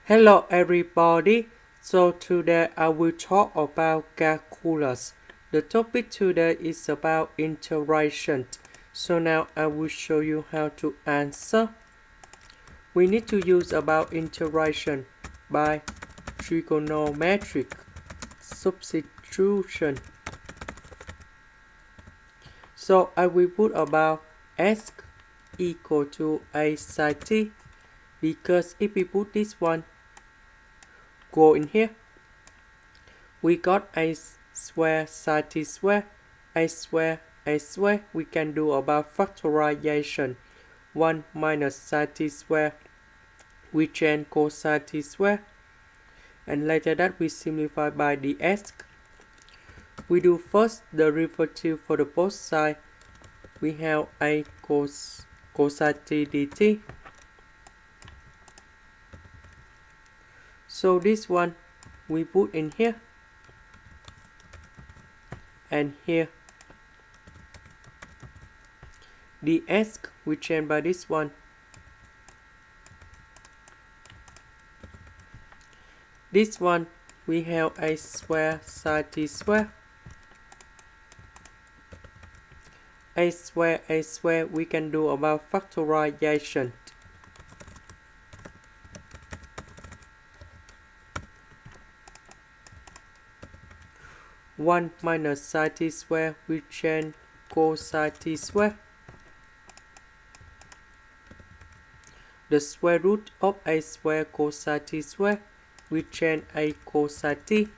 Hello everybody, so today I will talk about calculus. The topic today is about integration. So now I will show you how to answer. We need to use about integration by trigonometric substitution. So I will put about s equal to a sine t, because if we put this one go in here, we got a square sine t square, a square, a square. We can do about factorization. 1 minus sine t square, we change cosine t square, and later that we simplify by ds. We do first the derivative for the both sides. We have a cosine t dt. So this one we put in here and here. ds we change by this one. This one we have a square sine t square. A square we can do about factorization. One minus sine t square, we change cosine t square. The square root of a square cosine t square, we change a cosine t.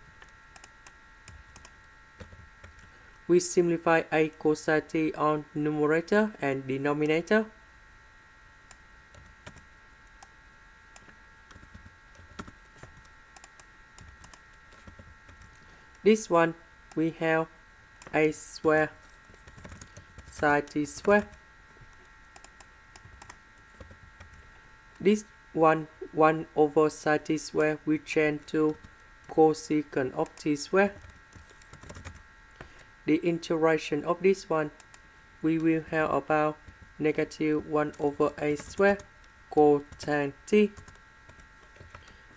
We simplify a cosine t on numerator and denominator. This one we have a square sine t square. This one 1 over sine t square we change to cosecant of t square. The integration of this one, we will have about negative 1 over a square cosine t,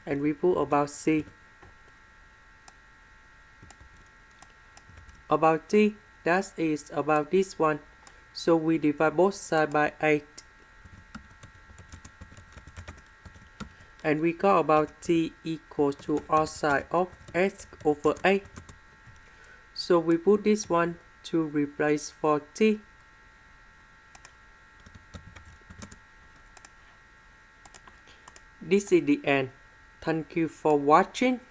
and we put about c. About t, that is about this one, so we divide both sides by 8. And we got about t equals to r sine of s over 8. So we put this one to replace for t. This is the end. Thank you for watching.